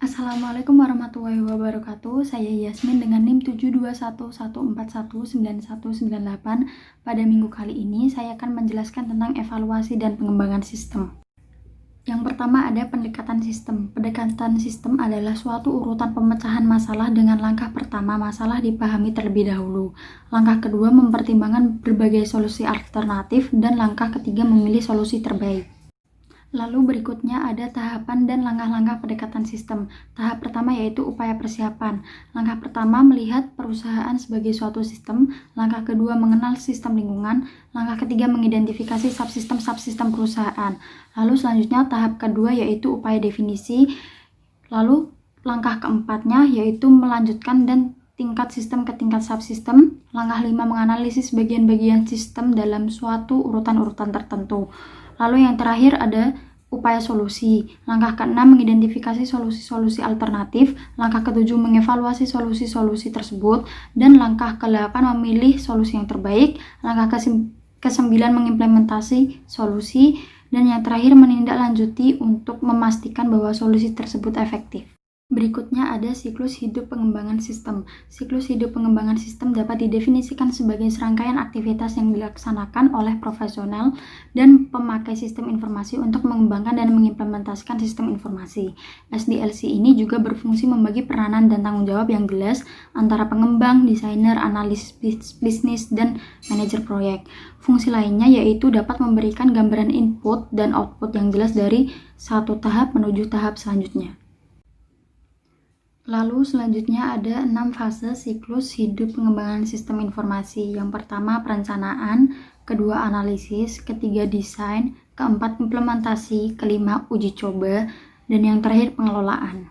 Assalamualaikum warahmatullahi wabarakatuh. Saya Yasmin dengan NIM 72114199198. Pada minggu kali ini saya akan menjelaskan tentang evaluasi dan pengembangan sistem. Yang pertama ada pendekatan sistem. Pendekatan sistem adalah suatu urutan pemecahan masalah dengan langkah pertama masalah dipahami terlebih dahulu. Langkah kedua mempertimbangkan berbagai solusi alternatif dan langkah ketiga memilih solusi terbaik. Lalu berikutnya ada tahapan dan langkah-langkah pendekatan sistem. Tahap pertama yaitu upaya persiapan. Langkah pertama melihat perusahaan sebagai suatu sistem. Langkah kedua mengenal sistem lingkungan. Langkah ketiga mengidentifikasi subsistem-subsistem perusahaan. Lalu selanjutnya tahap kedua yaitu upaya definisi. Lalu langkah keempatnya yaitu melanjutkan dan tingkat sistem ke tingkat subsistem. Langkah 5 menganalisis bagian-bagian sistem dalam suatu urutan-urutan tertentu. Lalu yang terakhir ada upaya solusi. Langkah ke-6 mengidentifikasi solusi-solusi alternatif. Langkah ke-7 mengevaluasi solusi-solusi tersebut. Dan langkah ke-8 memilih solusi yang terbaik. Langkah ke-9 mengimplementasi solusi. Dan yang terakhir menindaklanjuti untuk memastikan bahwa solusi tersebut efektif. Berikutnya ada siklus hidup pengembangan sistem. Siklus hidup pengembangan sistem dapat didefinisikan sebagai serangkaian aktivitas yang dilaksanakan oleh profesional dan pemakai sistem informasi untuk mengembangkan dan mengimplementasikan sistem informasi. SDLC ini juga berfungsi membagi peranan dan tanggung jawab yang jelas antara pengembang, desainer, analis bisnis, dan manajer proyek. Fungsi lainnya yaitu dapat memberikan gambaran input dan output yang jelas dari satu tahap menuju tahap selanjutnya. Lalu selanjutnya ada 6 fase siklus hidup pengembangan sistem informasi. Yang pertama perencanaan, kedua analisis, ketiga desain, keempat implementasi, kelima uji coba, dan yang terakhir pengelolaan.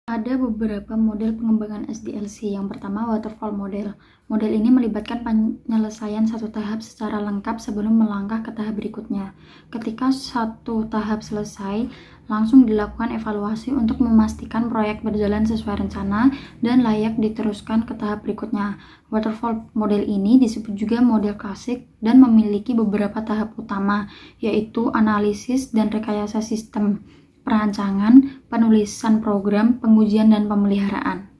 Ada beberapa model pengembangan SDLC. Yang pertama waterfall model. Model ini melibatkan penyelesaian satu tahap secara lengkap sebelum melangkah ke tahap berikutnya. Ketika satu tahap selesai, langsung dilakukan evaluasi untuk memastikan proyek berjalan sesuai rencana dan layak diteruskan ke tahap berikutnya. Waterfall model ini disebut juga model klasik dan memiliki beberapa tahap utama, yaitu analisis dan rekayasa sistem, perancangan, penulisan program, pengujian, dan pemeliharaan.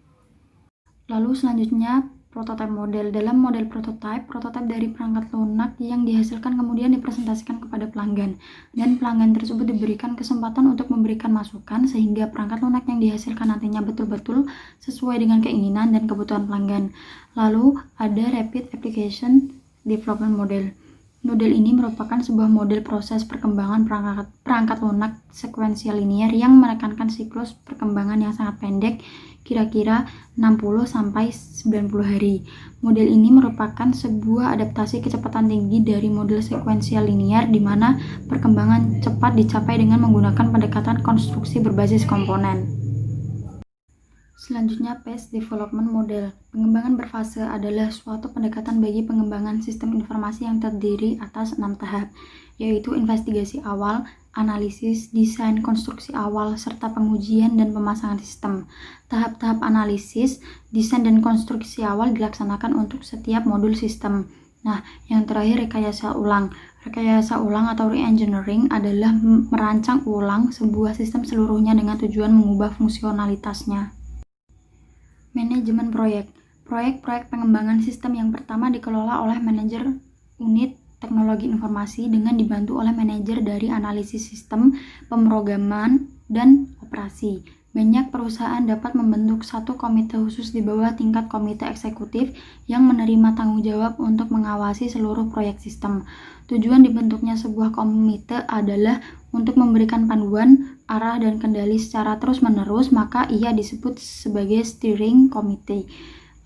Lalu selanjutnya prototype model. Dalam model prototype dari perangkat lunak yang dihasilkan kemudian dipresentasikan kepada pelanggan, dan pelanggan tersebut diberikan kesempatan untuk memberikan masukan sehingga perangkat lunak yang dihasilkan nantinya betul-betul sesuai dengan keinginan dan kebutuhan pelanggan. Lalu ada rapid application development model. Model ini merupakan sebuah model proses perkembangan perangkat lunak sekuensial linear yang menekankan siklus perkembangan yang sangat pendek, kira-kira 60-90 hari. Model ini merupakan sebuah adaptasi kecepatan tinggi dari model sekuensial linear di mana perkembangan cepat dicapai dengan menggunakan pendekatan konstruksi berbasis komponen. Selanjutnya phase development model. Pengembangan berfase adalah suatu pendekatan bagi pengembangan sistem informasi yang terdiri atas 6 tahap, yaitu investigasi awal, analisis, desain, konstruksi awal, serta pengujian dan pemasangan sistem. Tahap-tahap analisis, desain, dan konstruksi awal dilaksanakan untuk setiap modul sistem. Nah, yang terakhir rekayasa ulang. Rekayasa ulang atau re-engineering adalah merancang ulang sebuah sistem seluruhnya dengan tujuan mengubah fungsionalitasnya. Manajemen proyek. Proyek-proyek pengembangan sistem yang pertama dikelola oleh manajer unit teknologi informasi dengan dibantu oleh manajer dari analisis sistem, pemrograman, dan operasi. Banyak perusahaan dapat membentuk satu komite khusus di bawah tingkat komite eksekutif yang menerima tanggung jawab untuk mengawasi seluruh proyek sistem. Tujuan dibentuknya sebuah komite adalah untuk memberikan panduan, arah, dan kendali secara terus-menerus, maka ia disebut sebagai steering committee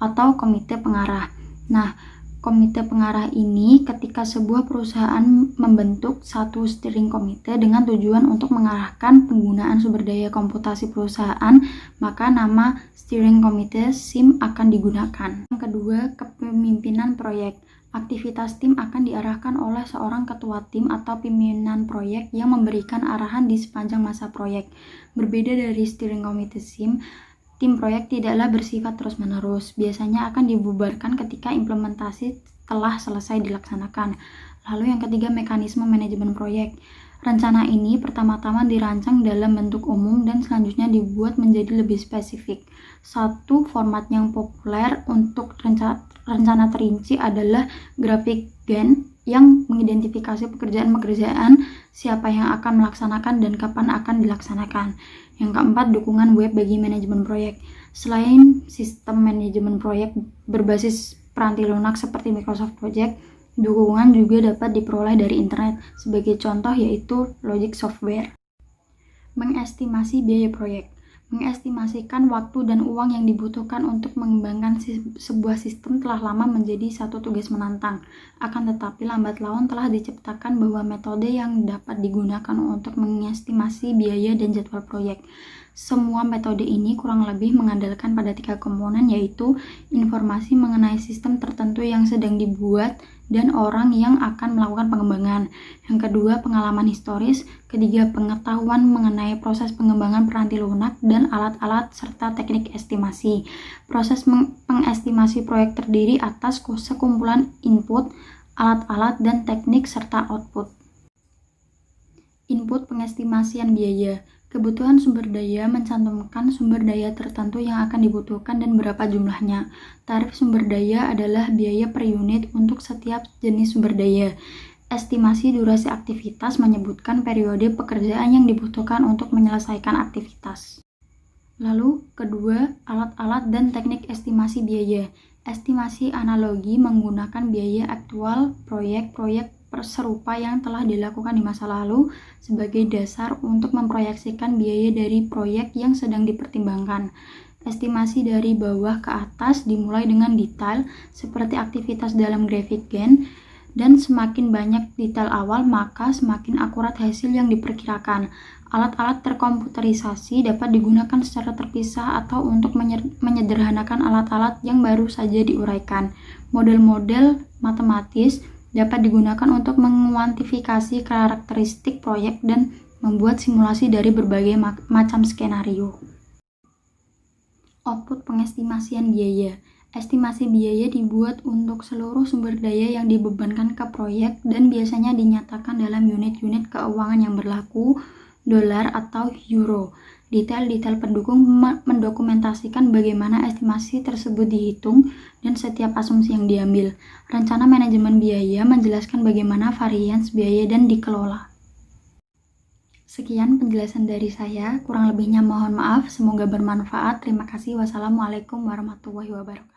atau komite pengarah. Nah, komite pengarah ini ketika sebuah perusahaan membentuk satu steering committee dengan tujuan untuk mengarahkan penggunaan sumber daya komputasi perusahaan, maka nama steering committee SIM akan digunakan. Yang kedua, kepemimpinan proyek. Aktivitas tim akan diarahkan oleh seorang ketua tim atau pimpinan proyek yang memberikan arahan di sepanjang masa proyek. Berbeda dari steering committee SIM, tim proyek tidaklah bersifat terus-menerus. Biasanya akan dibubarkan ketika implementasi telah selesai dilaksanakan. Lalu yang ketiga, mekanisme manajemen proyek. Rencana ini pertama-tama dirancang dalam bentuk umum dan selanjutnya dibuat menjadi lebih spesifik. Satu format yang populer untuk rencana terinci adalah grafik Gantt yang mengidentifikasi pekerjaan-pekerjaan, siapa yang akan melaksanakan dan kapan akan dilaksanakan. Yang keempat, dukungan web bagi manajemen proyek. Selain sistem manajemen proyek berbasis peranti lunak seperti Microsoft Project, dukungan juga dapat diperoleh dari internet. Sebagai contoh yaitu Logic Software. Mengestimasi biaya proyek. Mengestimasikan waktu dan uang yang dibutuhkan untuk mengembangkan sebuah sistem telah lama menjadi satu tugas menantang. Akan tetapi lambat laun telah diciptakan bahwa metode yang dapat digunakan untuk mengestimasi biaya dan jadwal proyek. Semua metode ini kurang lebih mengandalkan pada 3 komponen, yaitu informasi mengenai sistem tertentu yang sedang dibuat dan orang yang akan melakukan pengembangan. Yang kedua, pengalaman historis. Ketiga, pengetahuan mengenai proses pengembangan peranti lunak dan alat-alat serta teknik estimasi. Proses pengestimasi proyek terdiri atas sekumpulan input, alat-alat, dan teknik serta output. Input pengestimasian biaya. Kebutuhan sumber daya mencantumkan sumber daya tertentu yang akan dibutuhkan dan berapa jumlahnya. Tarif sumber daya adalah biaya per unit untuk setiap jenis sumber daya. Estimasi durasi aktivitas menyebutkan periode pekerjaan yang dibutuhkan untuk menyelesaikan aktivitas. Lalu, kedua, alat-alat dan teknik estimasi biaya. Estimasi analogi menggunakan biaya aktual proyek-proyek serupa yang telah dilakukan di masa lalu sebagai dasar untuk memproyeksikan biaya dari proyek yang sedang dipertimbangkan. Estimasi dari bawah ke atas dimulai dengan detail seperti aktivitas dalam grafik Gantt, dan semakin banyak detail awal maka semakin akurat hasil yang diperkirakan. Alat-alat terkomputerisasi dapat digunakan secara terpisah atau untuk menyederhanakan alat-alat yang baru saja diuraikan. Model-model matematis dapat digunakan untuk menguantifikasi karakteristik proyek dan membuat simulasi dari berbagai macam skenario. Output pengestimasian biaya. Estimasi biaya dibuat untuk seluruh sumber daya yang dibebankan ke proyek dan biasanya dinyatakan dalam unit-unit keuangan yang berlaku, dolar atau euro. Detail-detail pendukung mendokumentasikan bagaimana estimasi tersebut dihitung dan setiap asumsi yang diambil. Rencana manajemen biaya menjelaskan bagaimana varians biaya dan dikelola. Sekian penjelasan dari saya, kurang lebihnya mohon maaf, semoga bermanfaat. Terima kasih. Wassalamualaikum warahmatullahi wabarakatuh.